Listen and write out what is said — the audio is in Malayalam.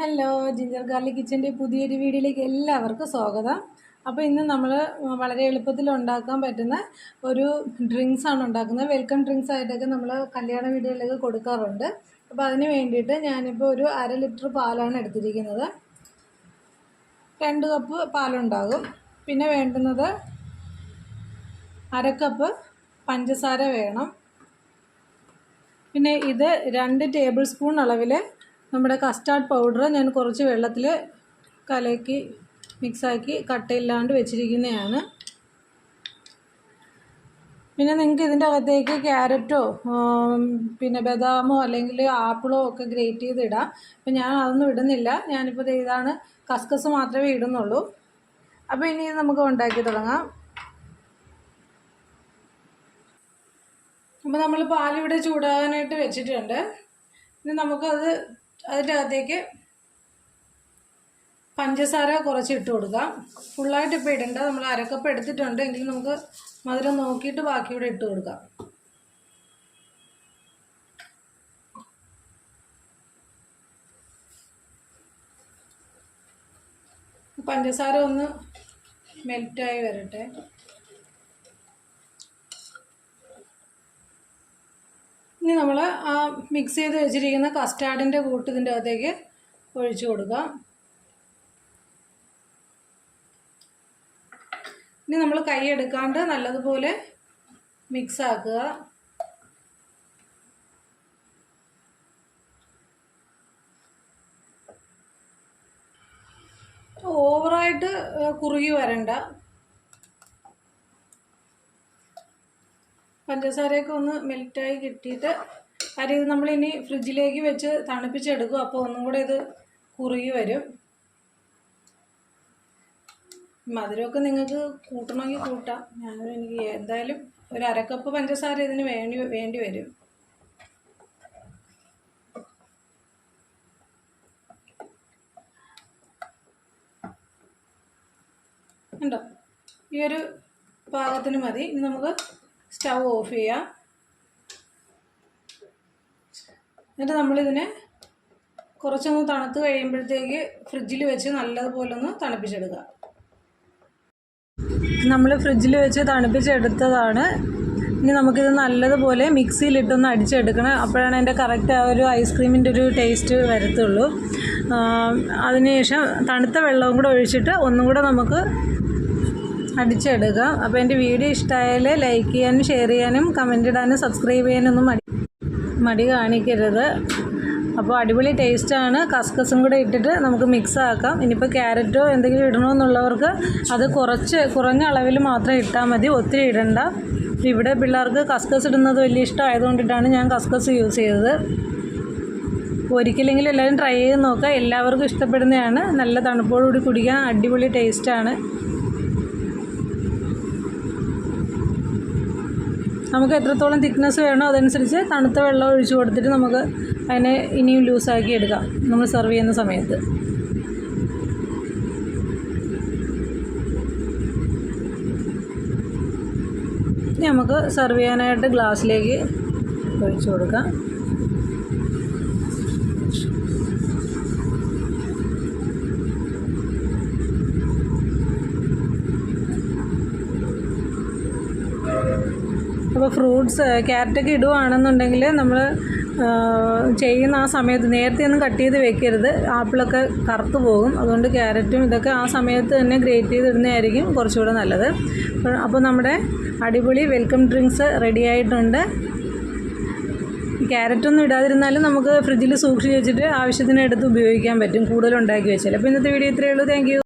ഹലോ, ജിഞ്ചർ ഗാർലിക് കിച്ചൻ്റെ പുതിയൊരു വീഡിയോയിലേക്ക് എല്ലാവർക്കും സ്വാഗതം. അപ്പോൾ ഇന്ന് നമ്മൾ വളരെ എളുപ്പത്തിൽ ഉണ്ടാക്കാൻ പറ്റുന്ന ഒരു ഡ്രിങ്ക്സാണ് ഉണ്ടാക്കുന്നത്. വെൽക്കം ഡ്രിങ്ക്സ് ആയിട്ടൊക്കെ നമ്മൾ കല്യാണ വീടുകളിലേക്ക് കൊടുക്കാറുണ്ട്. അപ്പോൾ അതിന് വേണ്ടിയിട്ട് ഞാനിപ്പോൾ ഒരു 1/2 ലിറ്റർ പാലാണ് എടുത്തിരിക്കുന്നത്. 2 കപ്പ് പാലുണ്ടാകും. പിന്നെ വേണ്ടുന്നത് 1/2 കപ്പ് പഞ്ചസാര വേണം. പിന്നെ ഇത് 2 ടേബിൾ സ്പൂൺ അളവിൽ നമ്മുടെ കസ്റ്റാർഡ് പൗഡർ ഞാൻ കുറച്ച് വെള്ളത്തിൽ കലക്കി മിക്സാക്കി കട്ടയില്ലാണ്ട് വെച്ചിരിക്കുന്നതാണ്. പിന്നെ നിങ്ങൾക്ക് ഇതിൻ്റെ അകത്തേക്ക് ക്യാരറ്റോ പിന്നെ ബദാമോ അല്ലെങ്കിൽ ആപ്പിളോ ഒക്കെ ഗ്രേറ്റ് ചെയ്തിടാം. അപ്പം ഞാൻ അതൊന്നും ഇടുന്നില്ല. ഞാനിപ്പോൾ ഇതാണ് കസ്കസ് മാത്രമേ ഇടുന്നുള്ളൂ. അപ്പോൾ ഇനി നമുക്ക് ഉണ്ടാക്കി തുടങ്ങാം. അപ്പോൾ നമ്മൾ പാലിവിടെ ചൂടാകാനായിട്ട് വെച്ചിട്ടുണ്ട്. ഇനി നമുക്കത് അതിൻ്റെ അകത്തേക്ക് പഞ്ചസാര കുറച്ച് ഇട്ട് കൊടുക്കാം. ഫുള്ളായിട്ട് ഇപ്പോൾ ഇടണ്ട. നമ്മൾ 1/2 കപ്പ് എടുത്തിട്ടുണ്ട്. എങ്കിലും നമുക്ക് മധുരം നോക്കിയിട്ട് ബാക്കി ഇവിടെ ഇട്ട് കൊടുക്കാം. പഞ്ചസാര ഒന്ന് മെൽറ്റായി വരട്ടെ. ഇനി നമ്മൾ ആ മിക്സ് ചെയ്ത് വെച്ചിരിക്കുന്ന കസ്റ്റാർഡിൻ്റെ കൂട്ട് ഇതിൻ്റെ അകത്തേക്ക് ഒഴിച്ചു കൊടുക്കാം. ഇനി നമ്മൾ കൈ എടുക്കാണ്ട് നല്ലതുപോലെ മിക്സ് ആക്കുക. ഓവറായിട്ട് കുറുകി വരണ്ട. പഞ്ചസാരയൊക്കെ ഒന്ന് മെൽറ്റായി കിട്ടിയിട്ട് കാര്യം ഇത് നമ്മളിനി ഫ്രിഡ്ജിലേക്ക് വെച്ച് തണുപ്പിച്ചെടുക്കും. അപ്പോൾ ഒന്നും കൂടെ ഇത് കുറുകി വരും. മധുരമൊക്കെ നിങ്ങൾക്ക് കൂട്ടണമെങ്കിൽ കൂട്ടാം. എനിക്ക് എന്തായാലും ഒരു 1/2 കപ്പ് പഞ്ചസാര ഇതിന് വേണ്ടി വരും. ഉണ്ടോ? ഈ ഒരു പാകത്തിന് മതി. ഇനി നമുക്ക് സ്റ്റൗ ഓഫ് ചെയ്യാം. എന്നിട്ട് നമ്മളിതിനെ കുറച്ചൊന്ന് തണുത്ത് കഴിയുമ്പോഴത്തേക്ക് ഫ്രിഡ്ജിൽ വെച്ച് നല്ലതുപോലെ ഒന്ന് തണുപ്പിച്ചെടുക്കുക. നമ്മൾ ഫ്രിഡ്ജിൽ വെച്ച് തണുപ്പിച്ചെടുത്തതാണ്. ഇനി നമുക്കിത് നല്ലതുപോലെ മിക്സിയിലിട്ടൊന്ന് അടിച്ചെടുക്കണം. അപ്പോഴാണ് അതിൻ്റെ കറക്റ്റ് ആ ഒരു ഐസ്ക്രീമിൻ്റെ ഒരു ടേസ്റ്റ് വരത്തുള്ളൂ. അതിനുശേഷം തണുത്ത വെള്ളവും കൂടെ ഒഴിച്ചിട്ട് ഒന്നും കൂടെ നമുക്ക് അടിച്ചെടുക്കാം. അപ്പോൾ എൻ്റെ വീഡിയോ ഇഷ്ടമായാൽ ലൈക്ക് ചെയ്യാനും ഷെയർ ചെയ്യാനും കമൻ്റ് ഇടാനും സബ്സ്ക്രൈബ് ചെയ്യാനൊന്നും മടി കാണിക്കരുത്. അപ്പോൾ അടിപൊളി ടേസ്റ്റാണ്. കസ്കസും കൂടെ ഇട്ടിട്ട് നമുക്ക് മിക്സ് ആക്കാം. ഇനിയിപ്പോൾ ക്യാരറ്റോ എന്തെങ്കിലും ഇടണമെന്നുള്ളവർക്ക് അത് കുറഞ്ഞ അളവിൽ മാത്രം ഇട്ടാൽ മതി, ഒത്തിരി ഇടണ്ട. ഇവിടെ പിള്ളേർക്ക് കസ്കസ് ഇടുന്നത് വലിയ ഇഷ്ടമായതുകൊണ്ടിട്ടാണ് ഞാൻ കസ്കസ് യൂസ് ചെയ്തത്. ഒരിക്കലെങ്കിലും എല്ലാവരും ട്രൈ ചെയ്ത് നോക്കുക. എല്ലാവർക്കും ഇഷ്ടപ്പെടുന്നതാണ്. നല്ല തണുപ്പോടുകൂടി കുടിക്കാൻ അടിപൊളി ടേസ്റ്റാണ്. നമുക്ക് എത്രത്തോളം തിക്നെസ് വേണോ അതനുസരിച്ച് തണുത്ത വെള്ളം ഒഴിച്ചു കൊടുത്തിട്ട് നമുക്ക് അതിനെ ഇനിയും ലൂസാക്കി എടുക്കാം നമ്മൾ സെർവ് ചെയ്യുന്ന സമയത്ത്. ഇനി നമുക്ക് സെർവ് ചെയ്യാനായിട്ട് ഗ്ലാസ്സിലേക്ക് ഒഴിച്ചു കൊടുക്കാം. അപ്പോൾ ഫ്രൂട്ട്സ് ക്യാരറ്റൊക്കെ ഇടുകയാണെന്നുണ്ടെങ്കിൽ നമ്മൾ ചെയ്യുന്ന ആ സമയത്ത് നേരത്തെ ഒന്നും കട്ട് ചെയ്ത് വെക്കരുത്. ആപ്പിളൊക്കെ കറുത്ത് പോകും. അതുകൊണ്ട് ക്യാരറ്റും ഇതൊക്കെ ആ സമയത്ത് തന്നെ ഗ്രേറ്റ് ചെയ്തിടുന്നതായിരിക്കും കുറച്ചുകൂടെ നല്ലത്. അപ്പോൾ നമ്മുടെ അടിപൊളി വെൽക്കം ഡ്രിങ്ക്സ് റെഡി ആയിട്ടുണ്ട്. ക്യാരറ്റൊന്നും ഇടാതിരുന്നാലും നമുക്ക് ഫ്രിഡ്ജിൽ സൂക്ഷിച്ച് വെച്ചിട്ട് ആവശ്യത്തിന് എടുത്ത് ഉപയോഗിക്കാൻ പറ്റും, കൂടുതലുണ്ടാക്കി വെച്ചാൽ. അപ്പോൾ ഇന്നത്തെ വീഡിയോ ഇത്രയേ ഉള്ളൂ. Thank you.